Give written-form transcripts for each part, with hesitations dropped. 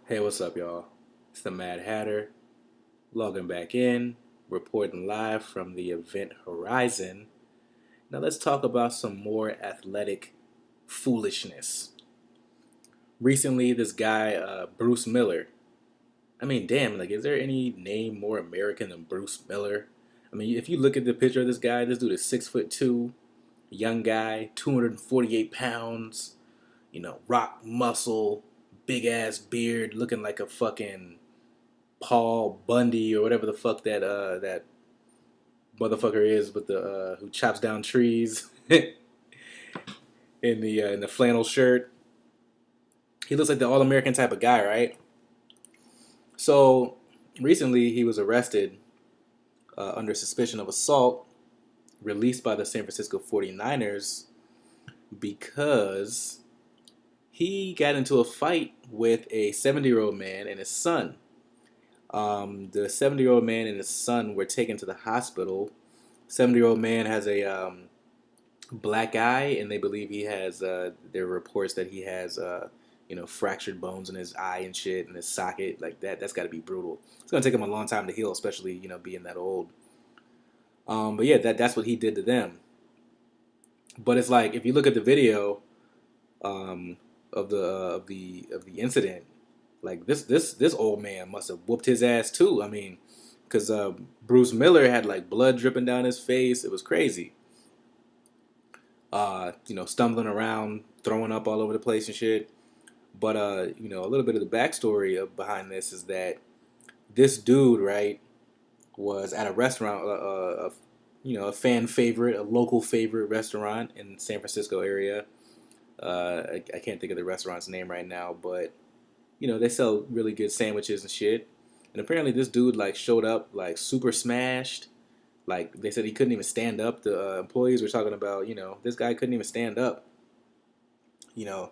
Hey, what's up, y'all? It's the Mad Hatter, logging back in, reporting live from the event Horizon. Now, let's talk about some more athletic foolishness. Recently, this guy, Bruce Miller. I mean, damn, like, is there any name more American than Bruce Miller? I mean, if you look at the picture of this guy, this dude is 6'2", young guy, 248 pounds, rock muscle, big ass beard, looking like a fucking Paul Bundy or whatever the fuck that motherfucker is with the who chops down trees in the flannel shirt. He looks like the all American type of guy, right? So recently he was arrested under suspicion of assault, released by the San Francisco 49ers because he got into a fight with a 70-year-old man and his son. The 70-year-old man and his son were taken to the hospital. 70-year-old man has a black eye, and they believe he has. There are reports that he has, fractured bones in his eye and shit, in his socket. Like that. That's got to be brutal. It's gonna take him a long time to heal, especially being that old. But yeah, that's what he did to them. But it's like if you look at the video um, of the incident, like this old man must have whooped his ass too. I mean, because Bruce Miller had like blood dripping down his face. It was crazy. Stumbling around, throwing up all over the place and shit. But a little bit of the backstory behind this is that this dude, right, was at a restaurant, a fan favorite, a local favorite restaurant in San Francisco area. I can't think of the restaurant's name right now, but they sell really good sandwiches and shit. And apparently, this dude like showed up like super smashed. Like they said, he couldn't even stand up. The employees were talking about, this guy couldn't even stand up. You know,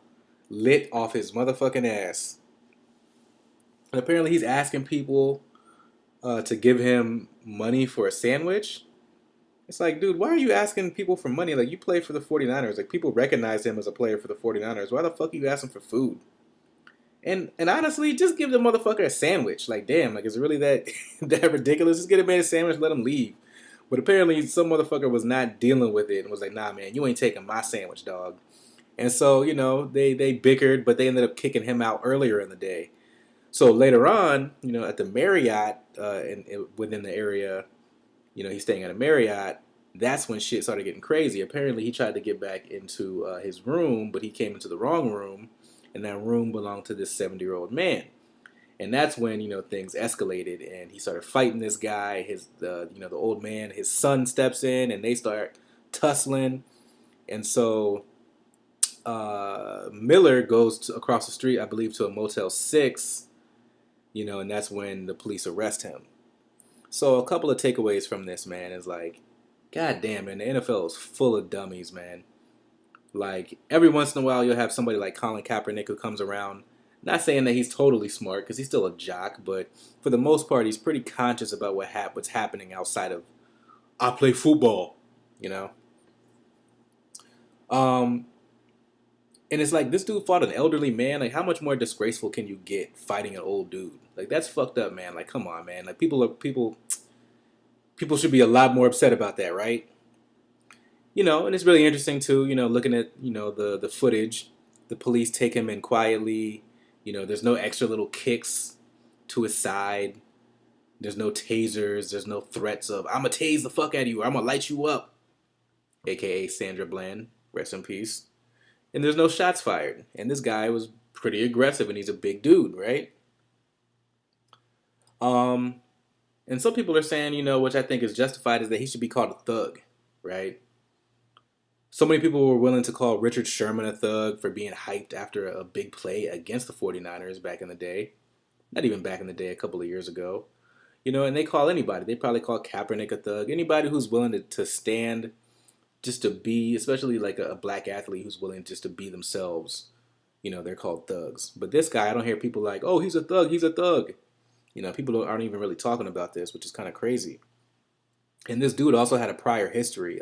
lit off his motherfucking ass. And apparently, he's asking people to give him money for a sandwich. It's like, dude, why are you asking people for money? Like, you play for the 49ers. Like, people recognize him as a player for the 49ers. Why the fuck are you asking for food? And honestly, just give the motherfucker a sandwich. Like, damn, like, is it really that that ridiculous? Just get a man a sandwich, let him leave. But apparently, some motherfucker was not dealing with it and was like, nah, man, you ain't taking my sandwich, dog. And so, they bickered, but they ended up kicking him out earlier in the day. So later on, at the Marriott within the area, he's staying at a Marriott. That's when shit started getting crazy. Apparently, he tried to get back into his room, but he came into the wrong room, and that room belonged to this 70-year-old man. And that's when things escalated, and he started fighting this guy. The old man, his son steps in, and they start tussling. And so Miller goes across the street, I believe, to a Motel 6, and that's when the police arrest him. So a couple of takeaways from this, man, is like, god damn, man, the NFL is full of dummies, man. Like, every once in a while, you'll have somebody like Colin Kaepernick who comes around. Not saying that he's totally smart, because he's still a jock, but for the most part, he's pretty conscious about what's happening outside of, I play football, you know? Um, and it's like, this dude fought an elderly man. Like, how much more disgraceful can you get fighting an old dude? Like, that's fucked up, man. Like, come on, man. Like, people should be a lot more upset about that, right? And it's really interesting too. Looking at the footage, the police take him in quietly. There's no extra little kicks to his side. There's no tasers. There's no threats of "I'm gonna tase the fuck out of you" or "I'm gonna light you up," aka Sandra Bland, rest in peace. And there's no shots fired. And this guy was pretty aggressive, and he's a big dude, right? Um, and some people are saying, which I think is justified, is that he should be called a thug, right? So many people were willing to call Richard Sherman a thug for being hyped after a big play against the 49ers back in the day. Not even back in the day, a couple of years ago. And they call anybody. They probably call Kaepernick a thug. Anybody who's willing to stand just to be, especially like a black athlete who's willing just to be themselves, they're called thugs. But this guy, I don't hear people like, oh, he's a thug, he's a thug. People aren't even really talking about this, which is kind of crazy. And this dude also had a prior history.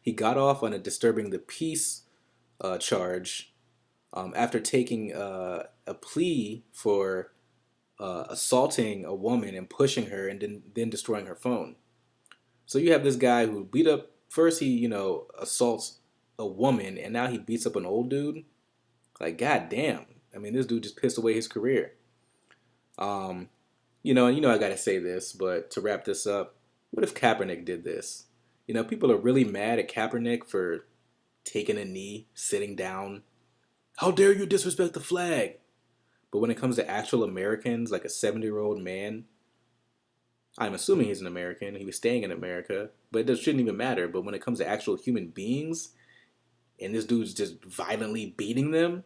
He got off on a disturbing the peace charge after taking a plea for assaulting a woman and pushing her and then destroying her phone. So you have this guy who beat up, first he, assaults a woman, and now he beats up an old dude. Like, goddamn. I mean, this dude just pissed away his career. Um, and I gotta say this, but to wrap this up, what if Kaepernick did this? People are really mad at Kaepernick for taking a knee, sitting down. How dare you disrespect the flag? But when it comes to actual Americans, like a 70-year-old man, I'm assuming he's an American, he was staying in America, but it shouldn't even matter. But when it comes to actual human beings, and this dude's just violently beating them,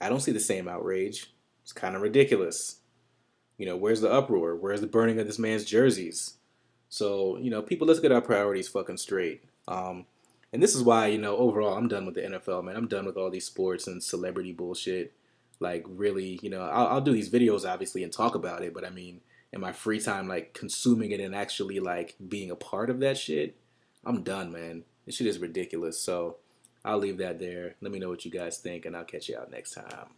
I don't see the same outrage. It's kind of ridiculous. Where's the uproar? Where's the burning of this man's jerseys? So, people, let's get our priorities fucking straight. And this is why, overall, I'm done with the NFL, man. I'm done with all these sports and celebrity bullshit. Like, really, I'll do these videos, obviously, and talk about it, but I mean, in my free time, like, consuming it and actually, like, being a part of that shit, I'm done, man. This shit is ridiculous. So, I'll leave that there. Let me know what you guys think, and I'll catch you out next time.